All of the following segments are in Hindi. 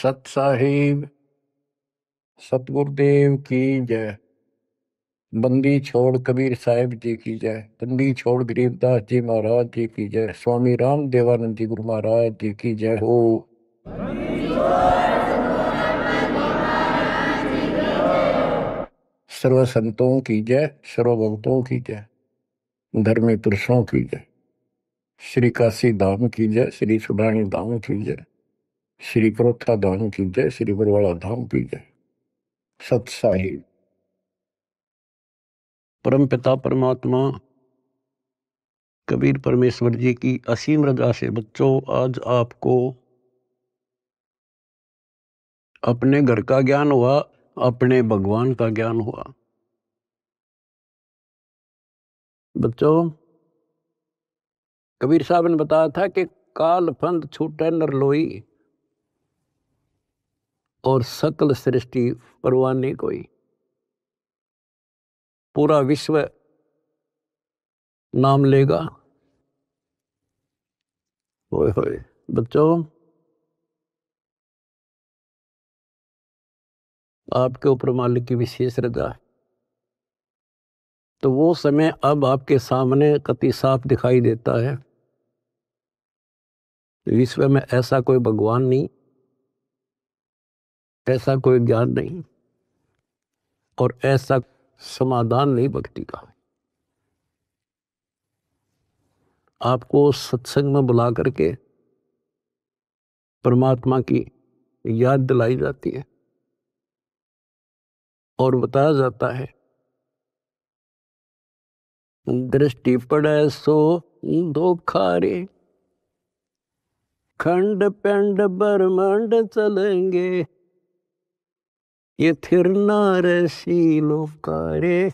सत साहिब सतगुरुदेव की जय। बंदी छोड़ कबीर साहिब जी की जय। बंदी छोड़ गरीबदास जी महाराज जी की जय। स्वामी राम देवानंद जी गुरु महाराज जी की जय हो। सर्व संतों की जय, सर्व भक्तों की जय, धर्मी पुरुषों की जय। श्री काशी धाम की जय, श्री सुब्राणी धाम की जय, श्री प्रोथा धाम की जय, श्री बरवाड़ा धाम की जय। सत साहिब। परम पिता परमात्मा कबीर परमेश्वर जी की असीम रजा से बच्चों आज आपको अपने घर का ज्ञान हुआ, अपने भगवान का ज्ञान हुआ। बच्चों कबीर साहब ने बताया था कि काल फंद छूटे नर लोई और सकल सृष्टि परवाह नहीं कोई। पूरा विश्व नाम लेगा। होए होए बच्चों आपके ऊपर मालिक की विशेष रजा है। तो वो समय अब आपके सामने कति साफ दिखाई देता है। विश्व में ऐसा कोई भगवान नहीं, ऐसा कोई ज्ञान नहीं और ऐसा समाधान नहीं भक्ति का। आपको सत्संग में बुला करके परमात्मा की याद दिलाई जाती है और बताया जाता है दृष्टि पड़े सो धोखा रे, खंड पेंड ब्रह्मांड चलेंगे, ये थिर नारसी लोकारे,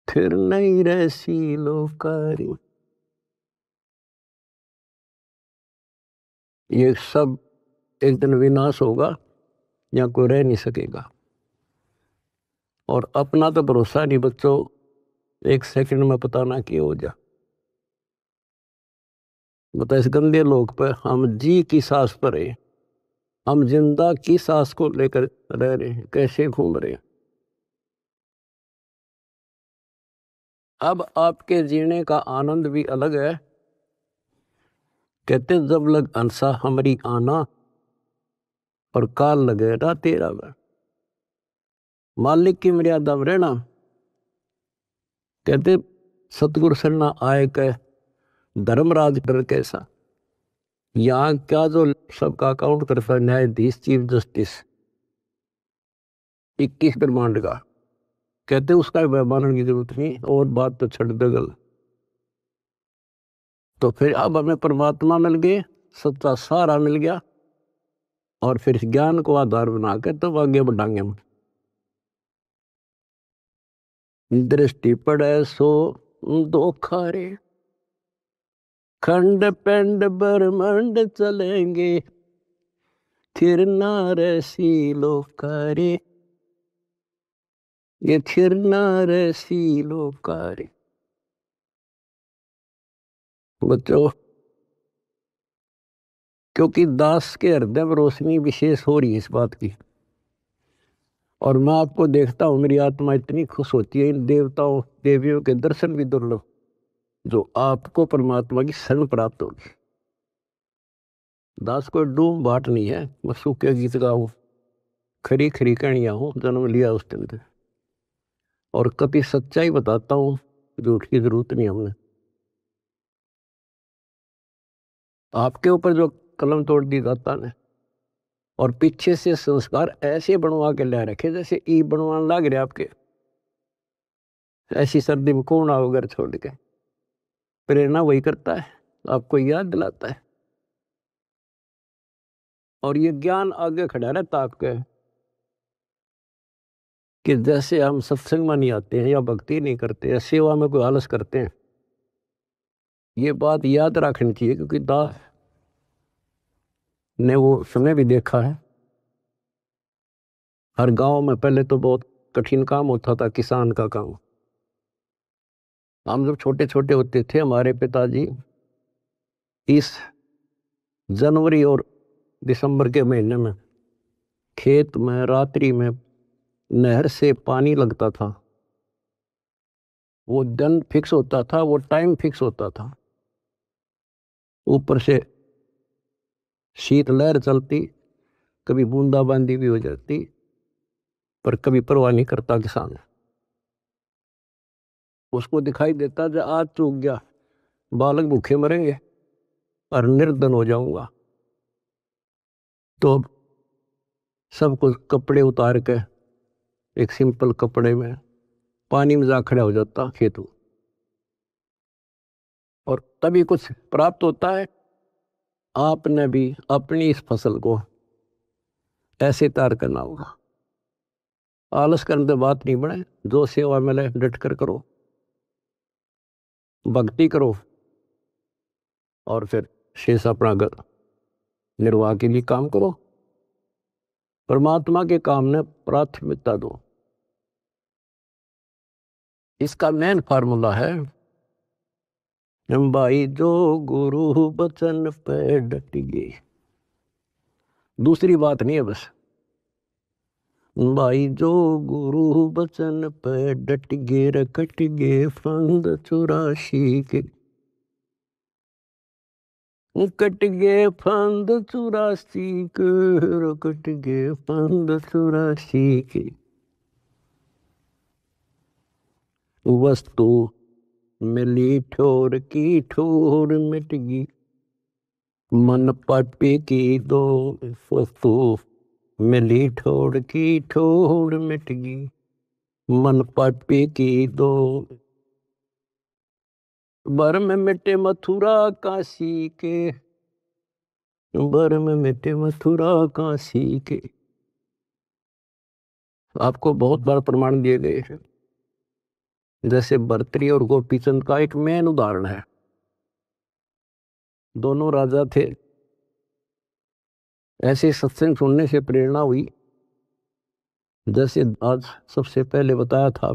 थिर नहीं रसी लोकारे। ये सब एक दिन विनाश होगा, यहाँ कोई रह नहीं सकेगा। और अपना तो भरोसा नहीं बच्चों, एक सेकंड में पता ना क्या हो जा। बता इस गंदे लोक पर हम जी की सांस पर है, हम जिंदा की सांस को लेकर रह रहे हैं, कैसे घूम रहे हैं। अब आपके जीने का आनंद भी अलग है। कहते जब लग अंसा हमारी आना और काल लगे ना तेरा वह। मालिक की मर्यादा में रहना। कहते सतगुरु सरना आए कह धर्मराज कर कैसा। यहाँ क्या जो सबका अकाउंट करता है न्यायाधीश चीफ जस्टिस 21 ब्रह्मांड का, कहते उसका मानने की जरूरत नहीं और बात तो छड़ दे गल। तो फिर अब हमें परमात्मा मिल गए, सच्चा सहारा मिल गया और फिर इस ज्ञान को आधार बना के तब आगे बढ़ाएंगे हम। दृष्टि पड़े सो धोखा रे, खंड पेंड ब्रह्मांड चलेंगे, थिर नारसी लोकारे, ये थिर नारसी लोकारे। बच्चों क्योंकि दास के हृदय में रोशनी विशेष हो रही है इस बात की, और मैं आपको देखता हूं मेरी आत्मा इतनी खुश होती है इन देवताओं देवियों के दर्शन भी दुर्लभ जो आपको परमात्मा की शरण प्राप्त होगी। दास कोई डूम बाट नहीं है, मैं सूखे गीत गाऊं, खरी खरी कहानियां हूं, जन्म लिया उस दिन से और कभी सच्चाई बताता हूं, झूठ की जरूरत नहीं हमने। आपके ऊपर जो कलम तोड़ दी दाता ने और पीछे से संस्कार ऐसे बनवा के ले रखे जैसे ई बनवाने लग रहे आपके। ऐसी सर्दी में कौन आओ घर छोड़ के। प्रेरणा वही करता है, आपको याद दिलाता है और ये ज्ञान आगे खड़ा रहता आपके कि जैसे हम सत्संग में नहीं आते हैं या भक्ति नहीं करते या सेवा में कोई आलस करते हैं। ये बात याद रखनी चाहिए क्योंकि दास ने वो समय भी देखा है। हर गांव में पहले तो बहुत कठिन काम होता था, किसान का काम। हम जब छोटे छोटे होते थे हमारे पिताजी इस जनवरी और दिसंबर के महीने में खेत में रात्रि में नहर से पानी लगता था। वो दिन फिक्स होता था, वो टाइम फिक्स होता था। ऊपर से शीतलहर चलती, कभी बूंदाबांदी भी हो जाती, पर कभी परवाह नहीं करता किसान। उसको दिखाई देता जो आज चूक गया, बालक भूखे मरेंगे और निर्धन हो जाऊंगा। तो सब कुछ कपड़े उतार के एक सिंपल कपड़े में पानी में जा खड़ा हो जाता खेतों, और तभी कुछ प्राप्त होता है। आपने भी अपनी इस फसल को ऐसे तैयार करना होगा। आलस करने से बात नहीं बने, जो सेवा मिले डट कर करो, भक्ति करो, और फिर शेष अपना घर निर्वाह के लिए काम करो। परमात्मा के काम ने प्राथमिकता दो। इसका मेन फार्मूला है भाई, जो गुरु बचन पे डट गए। दूसरी बात नहीं है बस भाई, जो गुरु बचन पे डट गए, रकट गए फंद 84 के, कट गए फंद 84 के, रकट गए फंद 84 के। वस्तु मिली ठोर की ठोर मिट गई, मन पापी की दो। वस्तु मिली ठोर की ठोर मिट गई, मन पापी की दो। बर में मिटे मथुरा काशी के, बर में मिटे मथुरा काशी के। आपको बहुत बार प्रमाण दिए गए हैं। जैसे भर्तृहरि और गोपीचंद का एक मेन उदाहरण है। दोनों राजा थे। ऐसे सत्संग सुनने से प्रेरणा हुई, जैसे आज सबसे पहले बताया था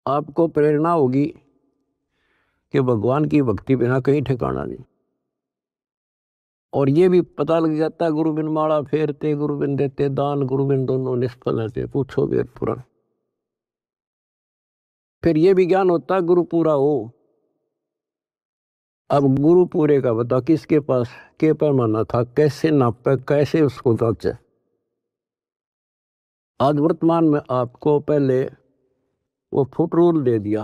आपको प्रेरणा होगी कि भगवान की भक्ति बिना कहीं ठिकाना नहीं। और ये भी पता लग जाता है, गुरु बिन माला फेरते, गुरु बिन देते दान, गुरु बिन दोनों निष्फल रहते, पूछो वेद पुराण। फिर ये भी ज्ञान होता है गुरु पूरा हो। अब गुरु पूरे का बता, किसके पास के पैमाना था, कैसे नापे, कैसे उसको जांचे। आज वर्तमान में आपको पहले वो फुट रूल दे दिया,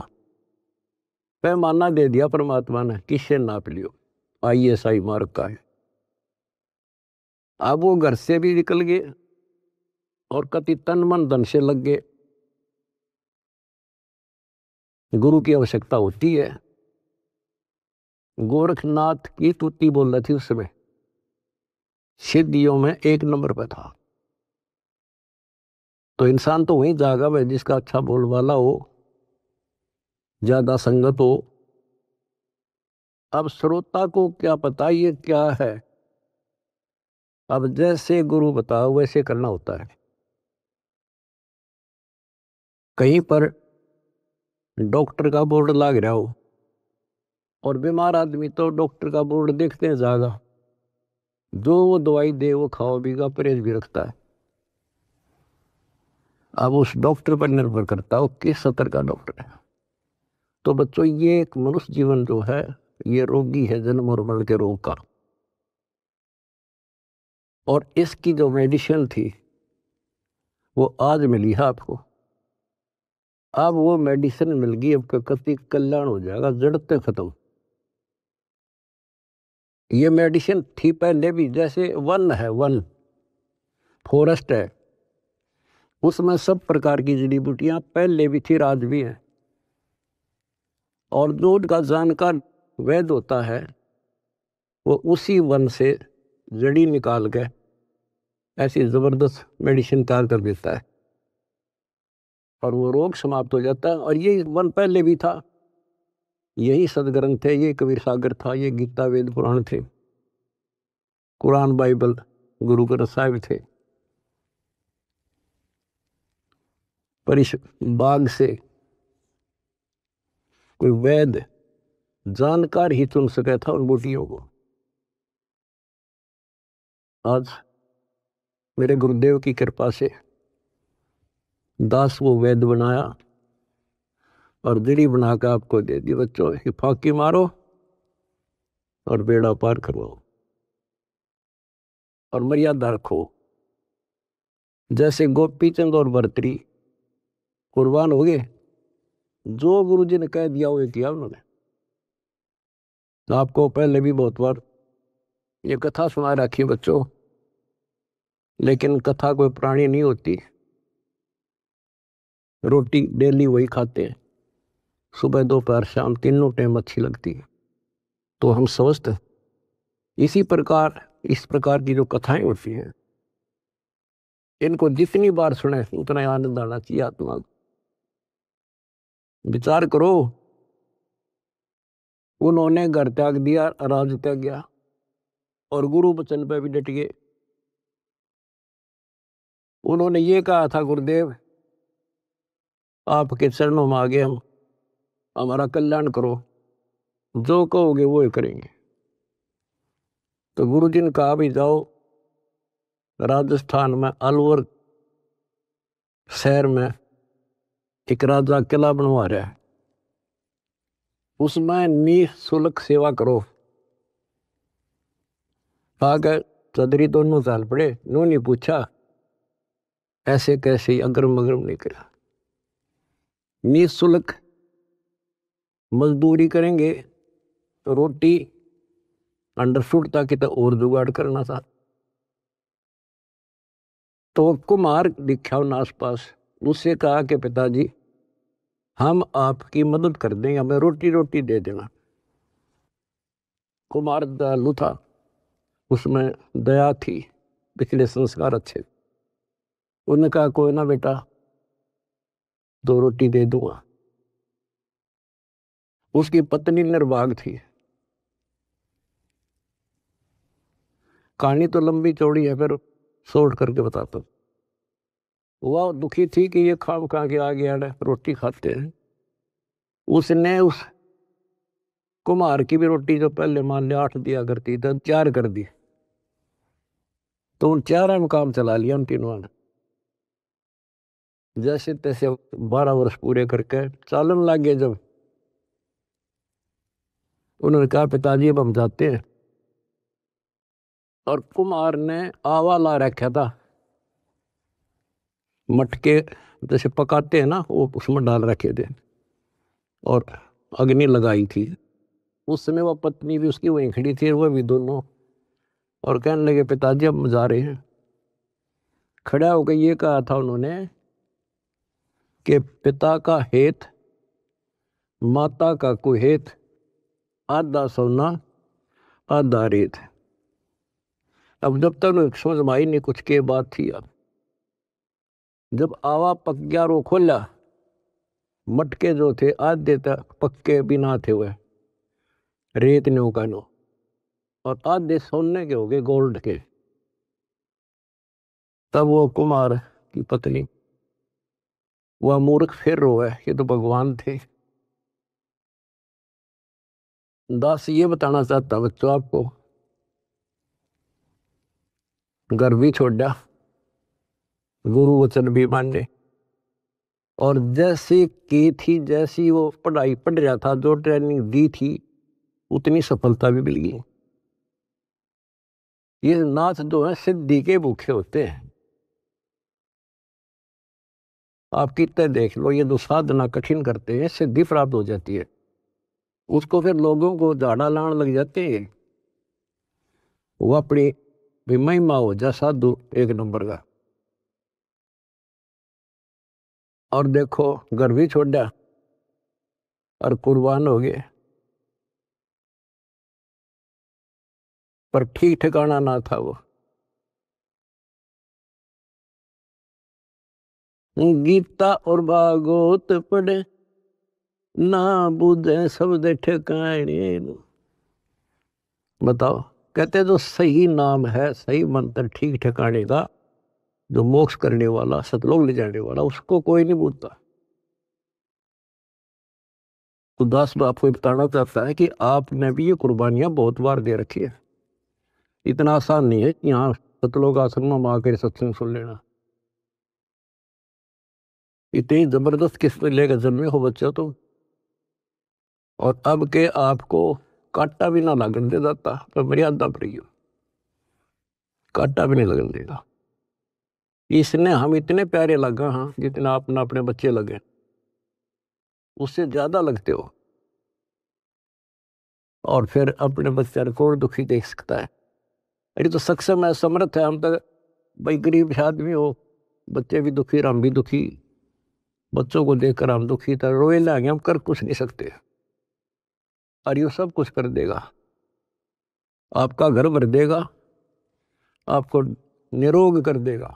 पैमाना दे दिया परमात्मा ने, किससे नाप लियो। ISI मार्क का है। अब वो घर से भी निकल गए और कति तन मन धन से लग गए। गुरु की आवश्यकता होती है। गोरखनाथ की तुति बोल रही थी उस समय, सिद्धियों में 1 नंबर पे था। तो इंसान तो वहीं जागा भाई जिसका अच्छा बोलबाला हो, ज्यादा संगत हो। अब श्रोता को क्या पता ये क्या है। अब जैसे गुरु बताओ वैसे करना होता है। कहीं पर डॉक्टर का बोर्ड लग रहा हो और बीमार आदमी तो डॉक्टर का बोर्ड देखते हैं ज्यादा, जो वो दवाई दे वो खाओ बीगा, परहेज भी रखता है। अब उस डॉक्टर पर निर्भर करता है वो किस स्तर का डॉक्टर है। तो बच्चों, ये एक मनुष्य जीवन जो है ये रोगी है, जन्म और मरण के रोग का। और इसकी जो मेडिसिन थी वो आज मिली है आपको। अब वो मेडिसिन मिल गई, अब कति कल्याण हो जाएगा, जड़ते खत्म। ये मेडिसिन थी पहले भी, जैसे वन है, वन फॉरेस्ट है, उसमें सब प्रकार की जड़ी बूटियां पहले भी थी, आज भी है। और जो उनका जानकार वैद्य होता है वो उसी वन से जड़ी निकाल के ऐसी जबरदस्त मेडिसिन तैयार कर देता है और वो रोग समाप्त हो जाता है। और ये वन पहले भी था, यही सदग्रंथ थे, ये कबीर सागर था, ये गीता वेद पुराण थे, कुरान बाइबल गुरु ग्रंथ साहिब थे। पर इस बाग से कोई वैद्य जानकार ही चुन सका था उन बूटियों को। आज मेरे गुरुदेव की कृपा से दास वो वेद बनाया और दीड़ी बना के आपको दे दी। बच्चों ये फाकी मारो और बेड़ा पार करवाओ और मर्यादा रखो। जैसे गोपी चंद और भर्तरी कुर्बान हो गए, जो गुरु जी ने कह दिया वो किया उन्होंने। आपको पहले भी बहुत बार ये कथा सुना रखी है बच्चों, लेकिन कथा कोई प्राणी नहीं होती। रोटी डेली वही खाते हैं, सुबह दोपहर शाम तीनों टाइम अच्छी लगती है। तो हम स्वस्थ इसी प्रकार इस प्रकार की जो कथाएं होती हैं, इनको जितनी बार सुने उतना आनंद आना चाहिए आत्मा को। विचार करो, उन्होंने घर त्याग दिया, राज त्याग गया और गुरु वचन पे भी डट गए। उन्होंने ये कहा था, गुरुदेव आपके चरणों में आ गए हम, हमारा कल्याण करो, जो कहोगे वो ही करेंगे। तो गुरु जी ने कहा भी जाओ, राजस्थान में अलवर शहर में एक राजा किला बनवा रहा है, उसमें निःशुल्क सेवा करो। आगे चौधरी दोनों चाल पड़े, उन्होंने पूछा ऐसे कैसे, अगरम मगरम नहीं करा। निःशुल्क मजदूरी करेंगे तो रोटी अंडरफुट ताकि तो और जुगाड़ करना था। तो कुमार दिखा उन आसपास, उससे कहा कि पिताजी हम आपकी मदद कर देंगे, हमें रोटी रोटी दे देना। कुमार दयालु था, उसमें दया थी, पिछले संस्कार अच्छे। उन्होंने कहा कोई ना बेटा, 2 रोटी दे दूंगा। उसकी पत्नी निर्भाग थी। कहानी तो लंबी चौड़ी है, फिर शॉर्ट करके बताता हूं। वह दुखी थी कि ये खाम खा के आ गया है, रोटी खाते हैं। उसने उस कुम्हार की भी रोटी जो पहले मान लिया 8 दिया करती तो 4 कर दी। तो उन 4 में काम चला लिया उन तीनों ने। जैसे तैसे 12 वर्ष पूरे करके चालन लगे। जब उन्होंने कहा पिताजी अब हम जाते हैं, और कुम्हार ने आवा ला रखा था, मटके जैसे पकाते हैं ना, वो उसमें डाल रखे थे और अग्नि लगाई थी। उस समय वह पत्नी भी उसकी वहीं खड़ी थी, वह भी दोनों, और कहने लगे पिताजी अब हम जा रहे हैं। खड़ा होकर ये कहा था उन्होंने कि पिता का हेत माता का कुहेत, आधा सोना आधा रेत। अब जब तक समझ में आई नहीं कुछ के बात थी। अब जब आवा पक गया रो खोला, मटके जो थे आधे तक पक्के बिना थे, वह रेत ने उकानो, और आधे सोने के हो गए, गोल्ड के। तब वो कुमार की पत्नी, वह मूर्ख फिर रोए, ये तो भगवान थे। दास ये बताना चाहता बच्चों आपको, घर भी छोड़ा, गुरु वचन भी माने, और जैसे की थी, जैसी वो पढ़ाई पढ़ रहा था, जो ट्रेनिंग दी थी, उतनी सफलता भी मिल गई। ये नाथ जो है सिद्धि के भूखे होते हैं। आप कितने देख लो, ये जो साधना कठिन करते हैं सिद्धि प्राप्त हो जाती है, उसको फिर लोगों को झाड़ा लाने लग जाते हैं। वो अपनी भी महिमा हो जा साधु एक नंबर का। और देखो घर भी छोड़ा और कुर्बान हो गए, पर ठीक ठिकाना ना था वो। गीता और भागवत पढ़े ना बुझे शब्द ठिकाने। बताओ, कहते जो सही नाम है, सही मंत्र ठीक ठिकाने का, जो मोक्ष करने वाला, सतलोक ले जाने वाला, उसको कोई नहीं पूछता। तो दास आपको बताना चाहता है कि आपने भी ये कुर्बानियां बहुत बार दे रखी है। इतना आसान नहीं है कि यहाँ सतलोक आश्रम में आकर सत्संग सुन लेना। इतनी जबरदस्त किस्म लेकर जन्मे हो बच्चों तो, और अब के आपको कांटा भी ना लगन दे जाता, पर मर्यादा पर ही कांटा भी नहीं लगन देगा। इसने हम इतने प्यारे लगा, हाँ, जितना अपना अपने बच्चे लगे, उससे ज्यादा लगते हो। और फिर अपने बच्चे को दुखी देख सकता है। अरे तो सक्षम है, समर्थ है। हम तो भाई गरीब आदमी हो, बच्चे भी दुखी, हम भी दुखी, बच्चों को देखकर हम दुखी था, रोए लागे, हम कर कुछ नहीं सकते। और ये सब कुछ कर देगा, आपका घर भर देगा, आपको निरोग कर देगा,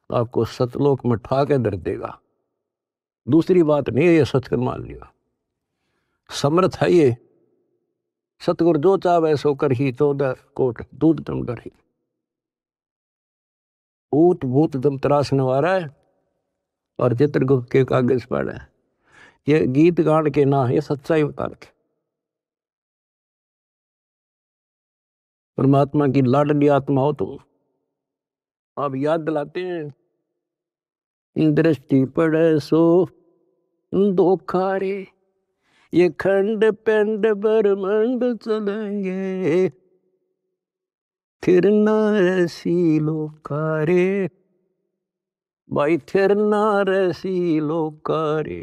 आपको सतलोक में ठा के धर देगा। दूसरी बात नहीं है, ये सच कर मान लिया, समर्थ है ये। सतगुरु जो चाहे सो कर ही, 14 कोट दूध दम डर ही। ऊत भूत दम त्रास नवारा है, और चित्रगुप्त के कागज पर है। ये गीत गान के ना, ये सच्चाई बता रखे। परमात्मा की लाडली आत्मा हो तुम। आप याद दिलाते हैं, दृष्टि पड़े सो धोखा रे, ये खंड पिंड ब्रह्मांड चलेंगे, फिर ना ऐसी लोकारे, भाई फिर ना ऐसी लोकारे।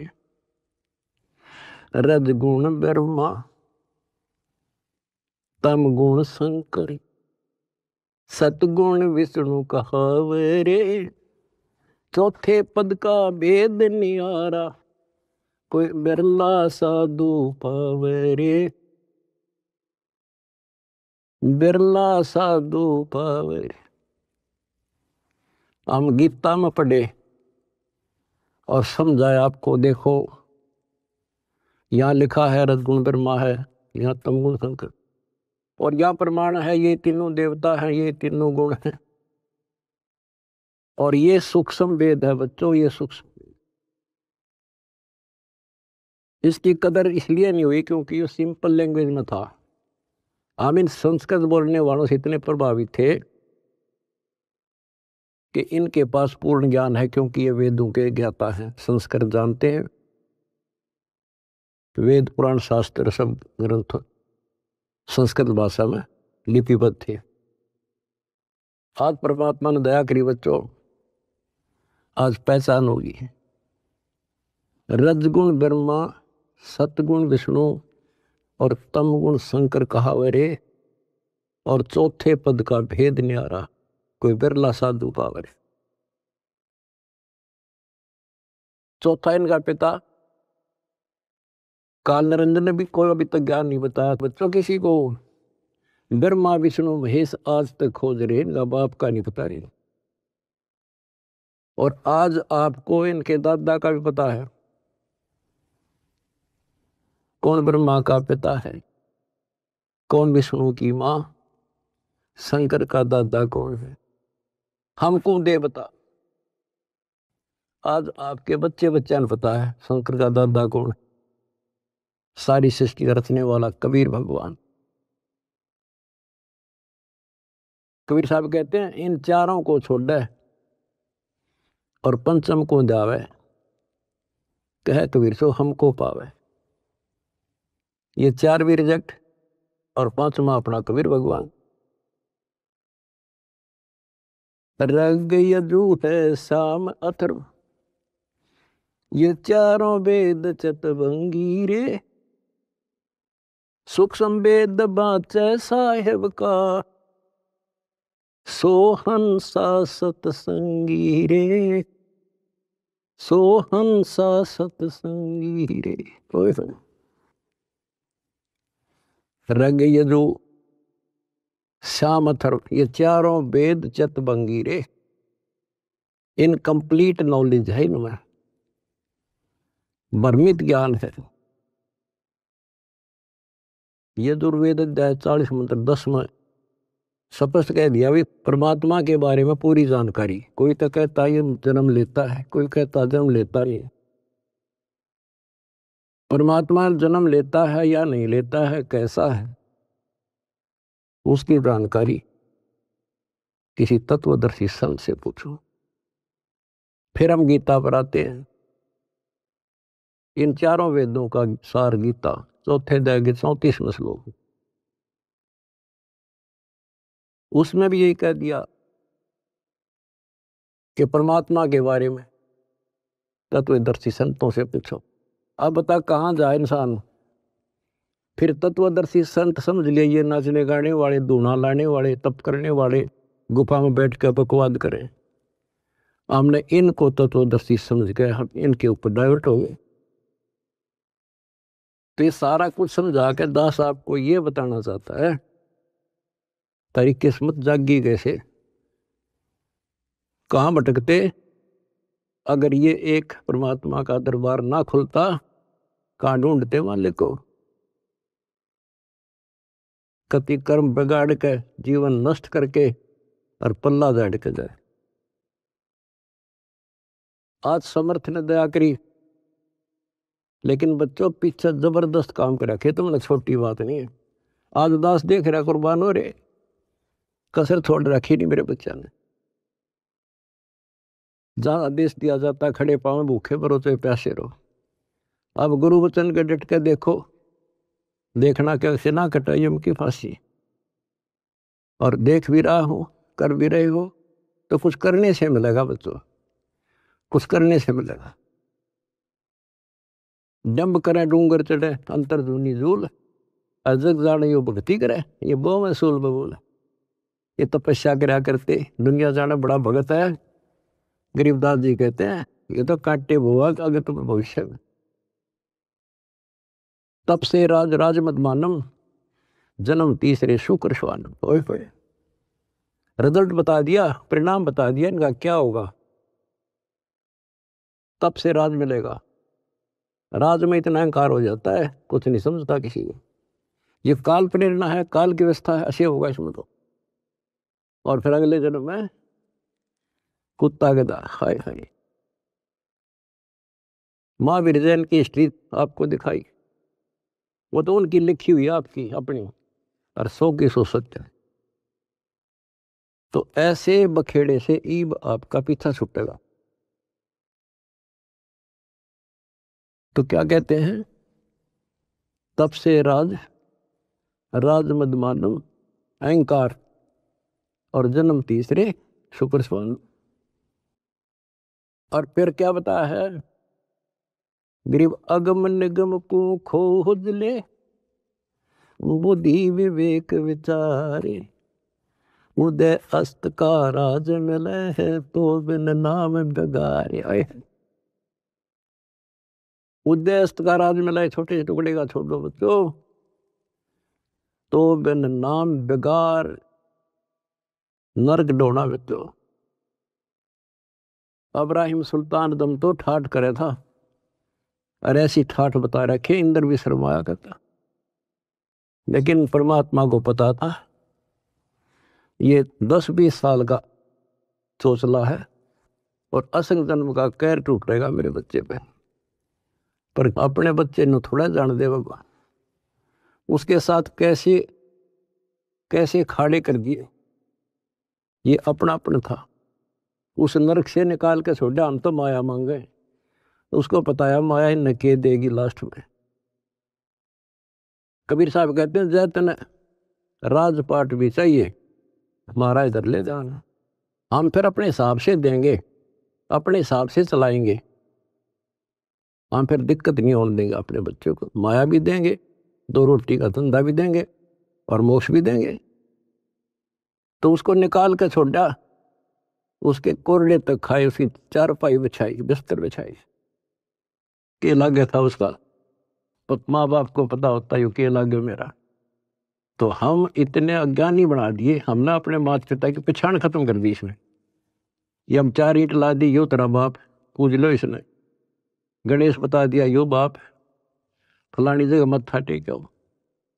रजगुण ब्रह्मा, तम गुण शंकर, सतगुण विष्णु कहावरे, चौथे पद का भेद नियारा, कोई बिरला साधु पावरे, बिरला साधु पावरे। हम गीता में पढ़े और समझाए आपको। देखो यहाँ लिखा है रजगुण ब्रह्मा है, यहाँ तमगुण शंकर, और यहाँ प्रमाण है ये तीनों देवता हैं, ये तीनों गुण हैं। और ये सूक्ष्म वेद है बच्चों, ये सूक्ष्म। इसकी कदर इसलिए नहीं हुई क्योंकि ये सिंपल लैंग्वेज में था। हम इन संस्कृत बोलने वालों से इतने प्रभावित थे कि इनके पास पूर्ण ज्ञान है, क्योंकि ये वेदों के ज्ञाता हैं, संस्कृत जानते हैं। वेद पुराण शास्त्र सब ग्रंथ संस्कृत भाषा में लिपिबद्ध थे। आज परमात्मा ने दया करी बच्चों, आज पहचान होगी। रजगुण ब्रह्मा, सतगुण विष्णु और तमगुण शंकर कहावरे, और चौथे पद का भेद न्यारा, कोई बिरला साधु पावरे। चौथा इनका पिता काल निरंजन ने भी कोई अभी तक ज्ञान नहीं बताया बच्चों किसी को। ब्रह्मा विष्णु महेश आज तक खोज रहे, इनका बाप का नहीं पता रहे। और आज आपको इनके दादा का भी पता है, कौन ब्रह्मा का पिता है, कौन विष्णु की माँ, शंकर का दादा कौन है। हमको देवता, आज आपके बच्चे बच्चा ने पता है शंकर का दादा कौन है। सारी सृष्टि का रचने वाला कबीर भगवान। कबीर साहब कहते हैं, इन चारों को छोड़े और पंचम को जावे, कहे कबीर सो हमको पावे। ये चार भी रिजेक्ट, और पांचवा अपना कबीर भगवान। रग यजु है शाम अथर्व, ये चारों वेद चतवंगी रे, सूक्ष्म वेद बाचे साहेब का, सोहंसा सतसंगी रे, सोहंसा सतसंगी रे। रग यजु श्याम अथर्व, ये चारों वेद चतवंगी रे, इनकम्प्लीट नॉलेज है इनमें, भ्रमित ज्ञान है। यजुर्वेद अध्याय 40 मंत्र 10 में स्पष्ट कह दिया भी परमात्मा के बारे में पूरी जानकारी। कोई तो कहता है ये जन्म लेता है, कोई कहता जन्म लेता नहीं। परमात्मा जन्म लेता है या नहीं लेता है, कैसा है, उसकी जानकारी किसी तत्वदर्शी संत से पूछो। फिर हम गीता पर आते हैं। इन चारों वेदों का सार गीता, चौथे अध्याय के 34वें श्लोक, उसमें भी यही कह दिया कि परमात्मा के बारे में तत्वदर्शी संतों से पूछो। अब बता कहाँ जाए इंसान। फिर तत्वदर्शी संत समझ लिए ये नाचने गाने वाले, दूना लाने वाले, तप करने वाले, गुफा में बैठ कर बकवाद करें। हमने इनको तत्वदर्शी समझ गए, हम इनके ऊपर डाइवर्ट हो गए। तो ये सारा कुछ समझा के दास आपको ये बताना चाहता है तारी किस्मत जागी कैसे, कहाँ भटकते अगर ये एक परमात्मा का दरबार ना खुलता, कहाँ ढूंढते वाले को। कति कर्म बिगाड़ के जीवन नष्ट करके और पल्ला झाड़ के जाए। आज समर्थ ने दया करी, लेकिन बच्चों पीछे जबरदस्त काम कर रखे, तुमने छोटी बात नहीं है। आज दास देख रहा कुर्बान हो रहे, कसर छोड़ रखी नहीं मेरे बच्चा ने। जहां आदेश दिया जाता खड़े पांव भूखे भरो चाहे प्यासे रहो। अब गुरु वचन के डट के देखो, देखना कैसे ना कटा यम की फांसी। और देख भी रहा हो, कर भी रहे हो, तो कुछ करने से मिलेगा बच्चों, कुछ करने से मिलेगा। डंब करे डूंगर चढ़े अंतर धुनी झूल, अजग जाने यो भक्ति करे ये बो में सूल बबूल। ये तपस्या करा करते दुनिया जाना बड़ा भगत है। गरीबदास जी कहते हैं ये तो काटे बुआ अगर तुम भविष्य में। तप से राज राज मत मानम, जन्म तीसरे शुक्र श्वानम। ओए होए, रिजल्ट बता दिया, परिणाम बता दिया इनका क्या होगा। तप से राज मिलेगा। राज में इतना अहंकार हो जाता है कुछ नहीं समझता किसी को। ये काल प्रेरणा है, काल की व्यवस्था है, ऐसे होगा इसमें तो। और फिर अगले जन्म में कुत्ता गधा। हाय हाय। महावीर जैन की हिस्ट्री आपको दिखाई, वो तो उनकी लिखी हुई आपकी अपनी, और 100 की 100 सत्य है। तो ऐसे बखेड़े से ईब आपका पीछा छूटेगा। तो क्या कहते हैं, तप से राज राज मद मानम, अहंकार और जन्म तीसरे शुक्र स्वान। और फिर क्या बताया है, गरीब अगम निगम को खोज ले, बुद्धि विवेक विचारे, उदय अस्त का राज मिले है तो बिन नाम बेगारे। उदय अस्त का राज मिला है, छोटे से टुकड़े का छोड़ो बच्चों, तो बिन नाम बेगार नर्क डोना बच्चों। अब्राहिम सुल्तान दम तो ठाठ करे था, और ऐसी ठाठ बता रखे इंद्र भी शर्माया करता। लेकिन परमात्मा को पता था ये 10-20 साल का चोचला है और असंग जन्म का कहर टूटेगा मेरे बच्चे पे। पर अपने बच्चे ने थोड़ा जान दे भगवान, उसके साथ कैसे कैसे खाड़े कर दिए। ये अपना था, उस नरक से निकाल के छोड़ा, हम तो माया मांगे। उसको पता है माया ही नके देगी लास्ट में। कबीर साहब कहते हैं जैतन राजपाट भी चाहिए, हमारा इधर ले जाना। हम फिर अपने हिसाब से देंगे, अपने हिसाब से चलाएंगे। हम फिर दिक्कत नहीं होने देंगे अपने बच्चों को। माया भी देंगे, 2 रोटी का धंधा भी देंगे और मोक्ष भी देंगे। तो उसको निकाल के छोड़ा, उसके कोरडे तक खाए, उसकी चारपाई बिछाई, बिस्तर बिछाई। के लागे था उसका, माँ बाप को पता होता है के लागे मेरा। तो हम इतने अज्ञानी बना दिए, हमने अपने माता पिता की पहचान खत्म कर दी इसमें। ये हम 4 ईंट ला दी, यो तेरा बाप, पूज लो इसने। गणेश बता दिया यो बाप, फलानी जगह मत्था टेको,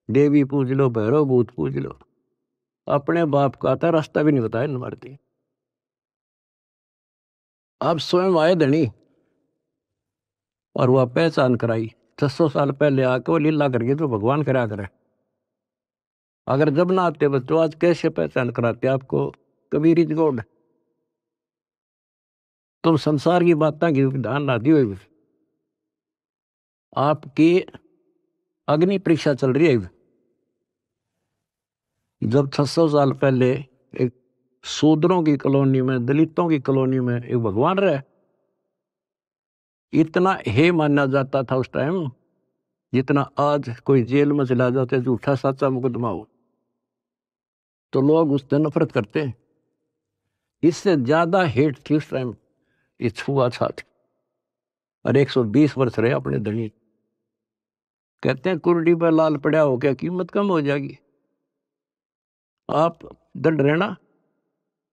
देवी पूज लो, भैरव भूत पूज लो। अपने बाप का था रास्ता भी नहीं बताया न मारती। आप स्वयं आए धनी और वह पहचान कराई। 600 साल पहले आके वो लीला करके तो भगवान करा करे। अगर जब ना आते बच्चों, आज कैसे पहचान कराते आपको कबीर इज गॉड। तुम संसार की बातें की ध्यान ना दियो। आपकी अग्नि परीक्षा चल रही है। जब 600 साल पहले एक शूद्रों की कॉलोनी में, दलितों की कॉलोनी में एक भगवान रहे, इतना हे माना जाता था उस टाइम जितना आज कोई जेल में चला जाते झूठा सच्चा मुकदमा हो तो लोग उससे नफरत करते हैं। इससे ज्यादा हेट थी उस टाइम ये छुआछूत। और 120 वर्ष रहे अपने धनी। कहते हैं कुर्डी पर लाल पड़ा हो क्या कीमत कम हो जाएगी। आप दंड रहना,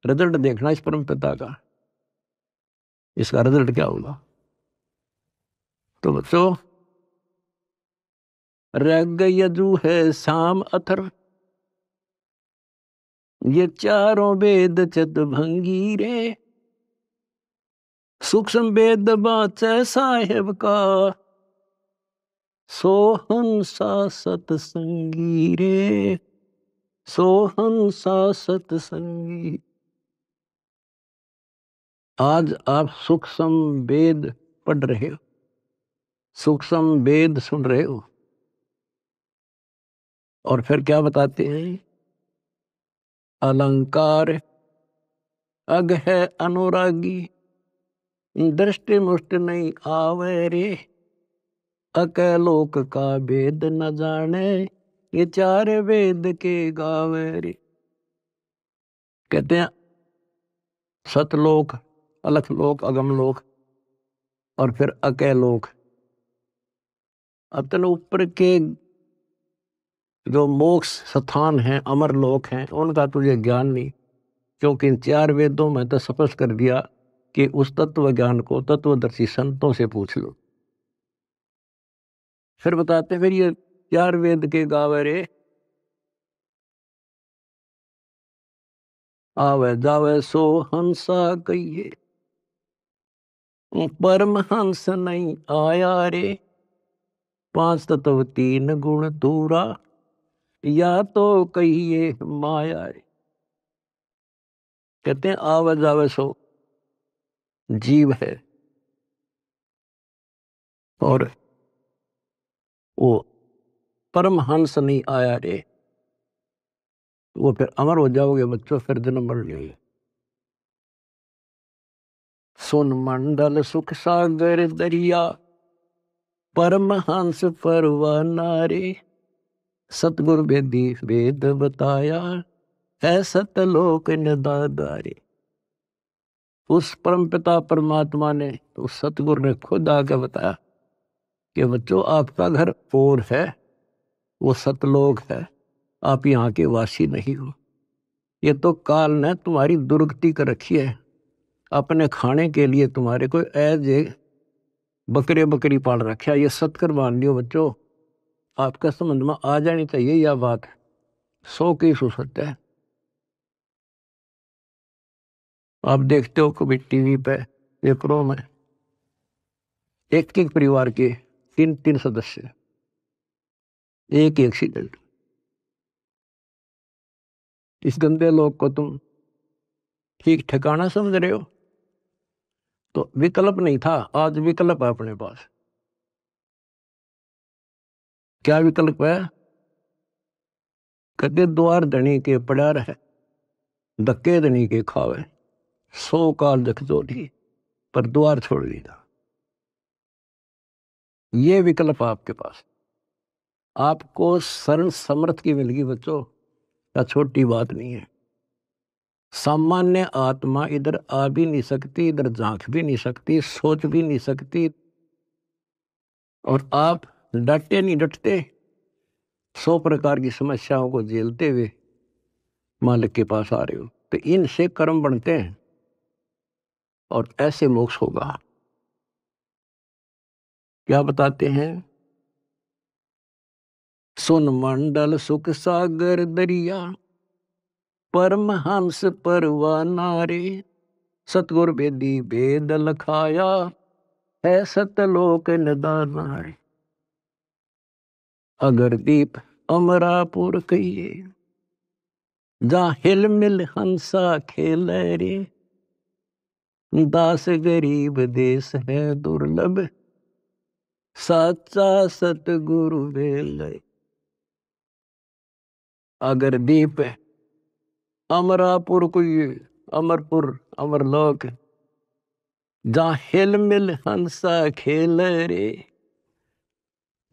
रिजल्ट देखना इस परम पिता का, इसका रिजल्ट क्या होगा। तो बच्चों, रग यजु है शाम अथर, ये चारों वेद चत भंगी रे, सूक्ष्म वेद बाचे साहेब का, सोहन सा सतसंगी रे, सोहन सा सतसंगी। आज आप सूक्ष्म वेद पढ़ रहे हो, सूक्ष्म वेद सुन रहे हो, और फिर क्या बताते हैं, अलंकार अग है अनुरागी, दृष्टि मुष्ट नहीं आवे रे, अकलोक का वेद न जाने, ये चार वेद के गावे रे। कहते हैं सतलोक, अलखलोक, अगमलोक और फिर अकलोक। अतन ऊपर के जो मोक्ष स्थान हैं, अमर लोक हैं, उनका तुझे ज्ञान नहीं, क्योंकि इन चार वेदों में तो स्पष्ट कर दिया कि उस तत्व ज्ञान को तत्वदर्शी संतों से पूछ लो। फिर बताते फिर ये चार वेद के गावे रे, आवे जावे सो हंसा कहिए, परमहंस नहीं आया रे, पांच तत्व तीन गुण दूरा, या तो कहिए माया रे। कहते हैं आवे जावे सो जीव है, और वो परमहंस नहीं आया रे, वो फिर अमर हो जाओगे बच्चों, फिर जन्म मर लेंगे। सुन मंडल सुख सागर दरिया, परमहंस परवाना रे, सतगुरु वेदी वेद बताया, है सतलोक निदादारे। उस परमपिता परमात्मा ने, उस सतगुरु ने खुद आके बताया कि बच्चों आपका घर और है, वो सतलोक है, आप यहाँ के वासी नहीं हो। ये तो काल ने तुम्हारी दुर्गति कर रखी है, अपने खाने के लिए तुम्हारे को ऐसे बकरे बकरी पाल रखा है। ये सत्कर मान लियो बच्चों, आपका समझ में आ जानी चाहिए यह बात, 100 की सत्य है। आप देखते हो कभी टीवी पे पेपरों में एक एक परिवार के 3-3 सदस्य, एक एक्सीडेंट। इस गंदे लोग को तुम ठीक ठिकाना समझ रहे हो। तो विकल्प नहीं था, आज विकल्प है अपने पास। क्या विकल्प है, कदे द्वार धनी के पड़ा रहे, धक्के धनी के खावे, 100 काल जख जोड़ी, पर द्वार छोड़ दिया। ये विकल्प आपके पास, आपको शरण समर्थ की मिलगी बच्चों, क्या छोटी बात नहीं है। सामान्य आत्मा इधर आ भी नहीं सकती, इधर झांक भी नहीं सकती, सोच भी नहीं सकती, और आप डटे नहीं डटते, 100 प्रकार की समस्याओं को झेलते हुए मालिक के पास आ रहे हो। तो इनसे कर्म बनते हैं और ऐसे मोक्ष होगा। क्या बताते हैं, सुन मंडल सुख सागर दरिया, परमहंस परवाना रे, सतगुर वेदी वेद लखाया, है सतलोक निदाना रे। अगर दीप अमरापुर कहिए, जहाँ हिल मिल हंसा खेल रे, दास गरीब देश है दुर्लभ, साचा सतगुरु वेल। अगर दीप अमरापुर कोई अमरपुर अमरलोक, जहाँ हिल मिल हंसा खेल रे,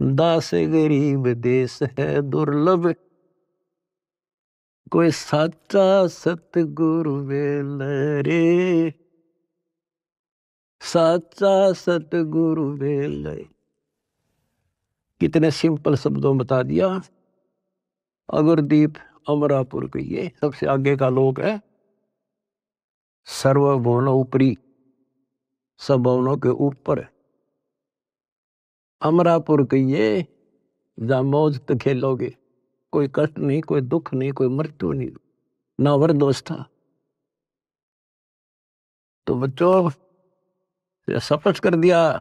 दास गरीब देश है दुर्लभ, कोई साचा सतगुरु वेल रे, साचा सतगुरु वेल। कितने सिंपल शब्दों में बता दिया। अगरदीप अमरापुर के ये सबसे आगे का लोक है, सर्वभुवन ऊपरी, सब भवनों के ऊपर। अमरापुर के ये जहाँ मौज तो खेलोगे, कोई कष्ट नहीं, कोई दुख नहीं, कोई मृत्यु नहीं, ना वरदोष था। तो बच्चों शपथ कर दिया,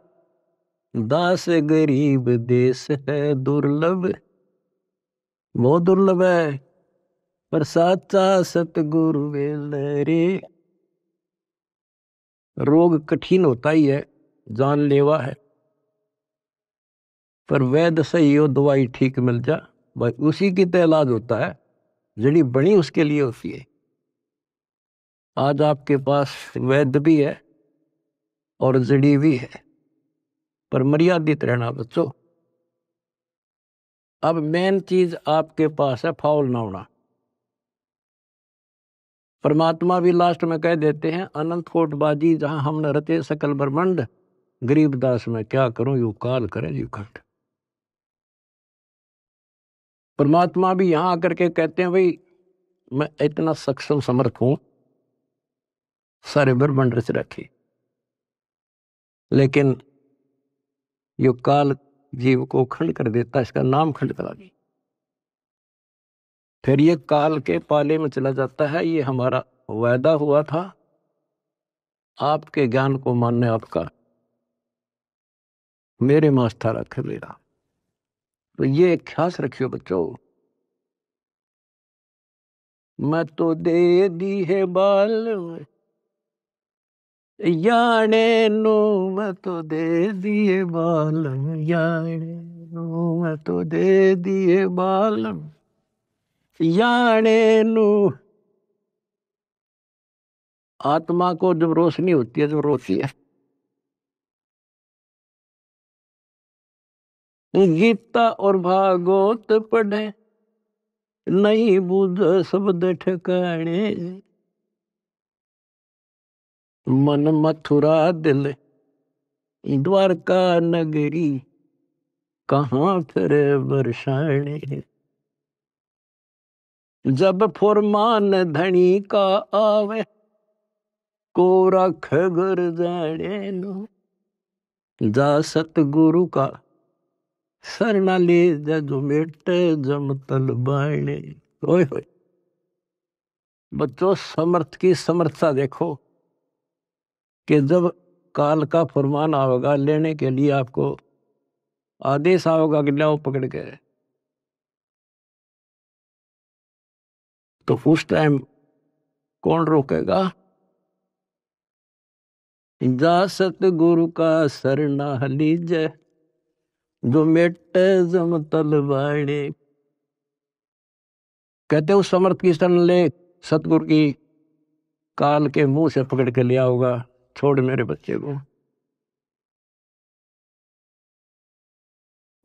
दास गरीब देश है दुर्लभ, बहुत दुर्लभ है, पर साचा सतगुरु वेल रे। रोग कठिन होता ही है, जानलेवा है, पर वैद्य सही हो, दवाई ठीक मिल जा भाई, उसी की तो इलाज होता है, जड़ी बनी उसके लिए होती है। आज आपके पास वैद्य भी है और जड़ी भी है, पर मर्यादित रहना बच्चों। अब मेन चीज आपके पास है फाउल ना होना। परमात्मा भी लास्ट में कह देते हैं, अनंत कोट बाजी जहां हमने रचे सकल ब्रह्मांड, गरीबदास में क्या करूं यू काल करे यू खंड। परमात्मा भी यहां आकर के कहते हैं, भाई मैं इतना सक्षम समर्थ हूं, सारे ब्रह्मांड रच रखे, लेकिन यो काल जीव को खंड कर देता, इसका नाम खंड करा दी, फिर ये काल के पाले में चला जाता है। ये हमारा वायदा हुआ था, आपके ज्ञान को मानने आपका, मेरे में आस्था रखे मेरा। तो ये ख्यास रखियो बच्चों, मैं तो दे दी है बाल याने नो, मैं तो दे दिए बाल याने नो, मैं तो दे दिए बाल याने नो। आत्मा को जब रोशनी होती है, जब रोती है, गीता और भागवत पढ़े, नहीं बुझ शब्द ठिकाने, मन मथुरा दिल द्वारका नगरी, कहाँ फिर बरसाने। जब फुरमान धनी का आवे, को रख घर जाने नो, जा सतगुरु का सरना ले जा, जो मेटे जम तल बाणे। ओए होए बच्चों, समर्थ की समर्थता देखो, कि जब काल का फरमान आवेगा लेने के लिए, आपको आदेश आवेगा कि लाओ पकड़ के, तो उस टाइम कौन रोकेगा? जा सतगुरु का सरना लीजे, जो मेटे जम तल बाणे। कहते उस समर्थ की शरण ले, सतगुरु की काल के मुंह से पकड़ के लिया होगा, छोड़ मेरे बच्चे को।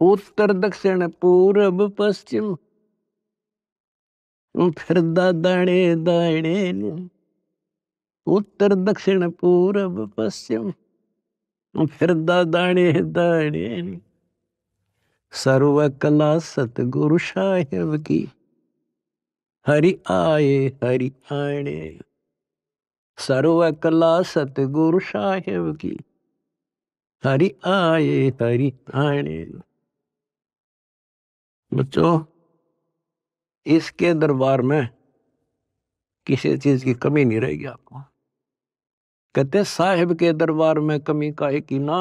उत्तर दक्षिण पूर्व पश्चिम, फिर दाणे दाणे, उत्तर दक्षिण पूर्व पश्चिम, फिर दाणे दाणे। सर्व कला सतगुरु साहेब की, हरि आए हरि आने। सर्व कला सतगुरु साहेब की, हरि आए हरि आने। बच्चों, इसके दरबार में किसी चीज की कमी नहीं रहेगी आपको। कहते साहिब के दरबार में कमी काहे की ना,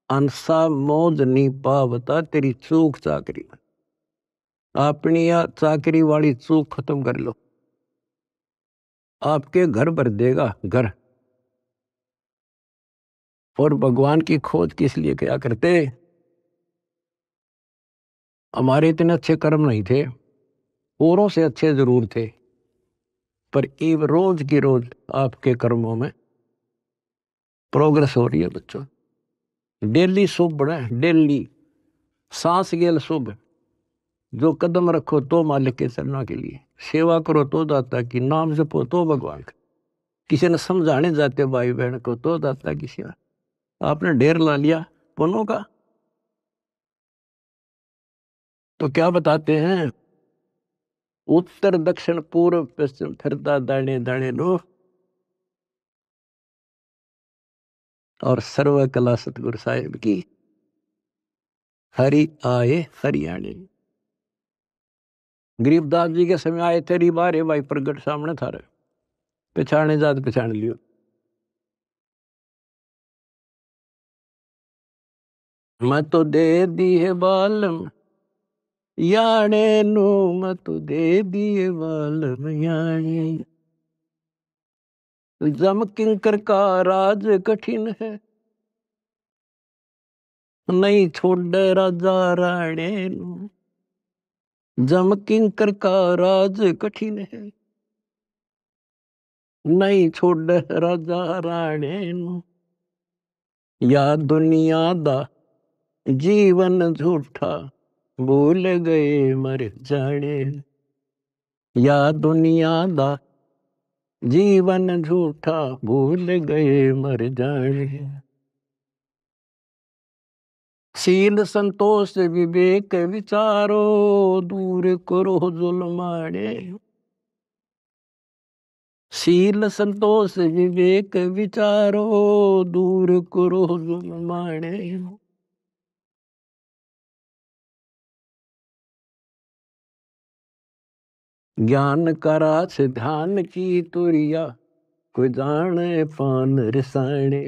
अंसा मौज नहीं पावता तेरी चूक चाकरी में। अपनी या चाकरी वाली चूक खत्म कर लो, आपके घर भर देगा घर। और भगवान की खोज किस लिए किया करते? हमारे इतने अच्छे कर्म नहीं थे, औरों से अच्छे जरूर थे, पर एक रोज की रोज आपके कर्मों में प्रोग्रेस हो रही है बच्चों। डेली शुभ बढ़े, डेली सांस गेल शुभ। जो कदम रखो तो मालिक के चरणों के लिए, सेवा करो तो दाता की, नाम जपो तो भगवान का, किसी ने समझाने जाते भाई बहन को तो दाता की सेवा। आपने ढेर ला लिया पुण्यों का, तो क्या बताते हैं? उत्तर दक्षिण पूर्व पश्चिम फिरता दाने दाने लो, और सर्व कला सतगुरु साहिब की, हरि आए हरियाणे। गरीबदास जी के समय आए थे, रिबारे भाई प्रगट सामने था रे, पहचाने जात पहचान लियो। मैं तो दे दी है बालम याने नो, मैं तो दे दिए बालम याने। जम किंकर का राज कठिन है, नहीं छोड़ राजा राणे नु। जम किंकर का राज कठिन है, नहीं छोड़ राजा राणे नु। या दुनिया दा जीवन झूठा, भूल गए मर जाने। या दुनिया दा जीवन झूठा, भूल गए मर जाने। शील संतोष विवेक विचारो, दूर करो जुल्माने। शील संतोष विवेक विचारो, दूर करो जुल्माने। ज्ञान करा से ध्यान की तुरिया, कोई जाने पान रसाने।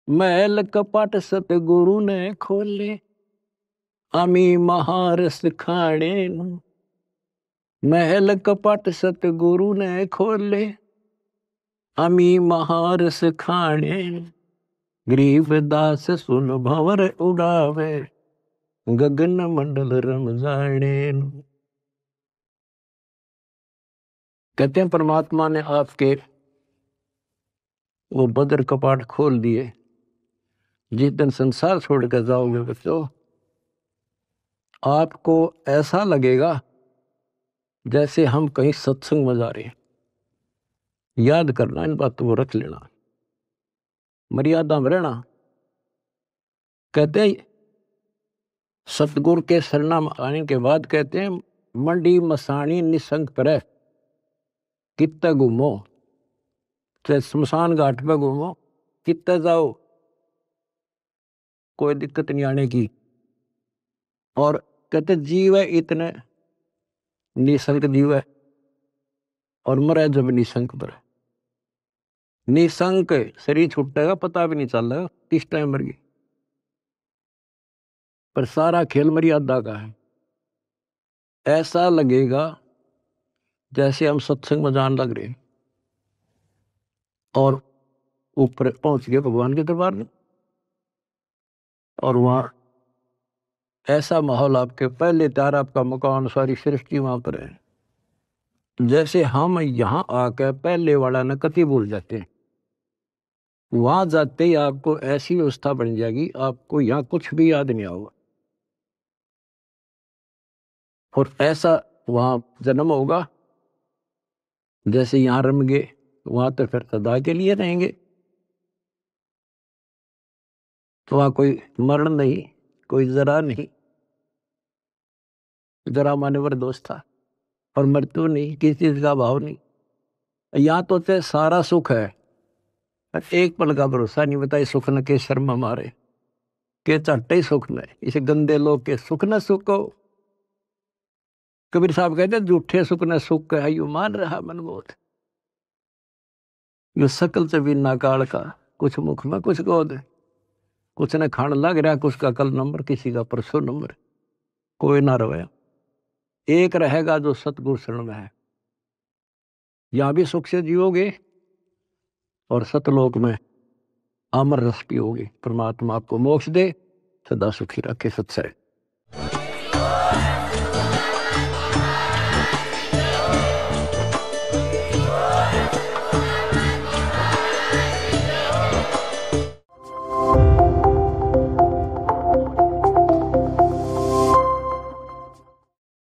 महल कपट सतगुरु ने खोले, अमी महारस खाने। महल कपट सतगुरु ने खोले, अमी महारस खाने। गरीब दास सुन भंवर उड़ावे, गगन मंडल रम जाने। कहते हैं परमात्मा ने आपके वो बदर कपाट खोल दिए। जिस दिन संसार छोड़ कर जाओगे बच्चों, आपको ऐसा लगेगा जैसे हम कहीं सत्संग में जा रहे हैं। याद करना, इन बातों को रख लेना, मर्यादा में रहना। कहते हैं सतगुरु के शरणा में आने के बाद कहते हैं, मंडी मसानी निसंग पर कित्ते घूमो, चाहे शमशान घाट पे घूमो, कित्ते जाओ, कोई दिक्कत नहीं आने की। और कहते जीव है इतने निसंग जीव है, और मरे जब निसंग पर। निसंग शरीर छूटेगा, पता भी नहीं चल रहा किस टाइम मर गई, पर सारा खेल मर्यादा का है। ऐसा लगेगा जैसे हम सत्संग में जान लग रहे हैं, और ऊपर पहुंच गए भगवान के दरबार में, और वहां ऐसा माहौल, आपके पहले तैयार, आपका मकान, सारी सृष्टि वहां पर है। जैसे हम यहाँ आकर पहले वाला न कति भूल जाते हैं, वहां जाते ही आपको ऐसी व्यवस्था बन जाएगी, आपको यहाँ कुछ भी याद नहीं होगा। और ऐसा वहां जन्म होगा जैसे यहाँ रम गए, वहां तो फिर सदा के लिए रहेंगे। तो वहां कोई मरण नहीं, कोई जरा नहीं, जरा मान्यवर दोष था, और मृत्यु नहीं, किसी चीज का भाव नहीं। यहाँ तो चाहे सारा सुख है, एक पल का भरोसा नहीं, बताए सुख न के शर्म मारे, के चट्टे ही सुख न, इसे गंदे लोग के सुख न सुखो। कबीर साहब कहते झूठे सुख न सुख है, यू मान रहा मन बोध। यो सकल से बिना काल का, कुछ मुख में कुछ गोद। कुछ ने खान लग रहा, कुछ का कल नंबर, किसी का परसों नंबर। कोई ना रहे, एक रहेगा जो सतगुरु शरण में है। यहां भी सुख से जियोगे और सतलोक में अमर रस पियोगे। परमात्मा आपको मोक्ष दे, सदा सुखी रखे। सत्सय।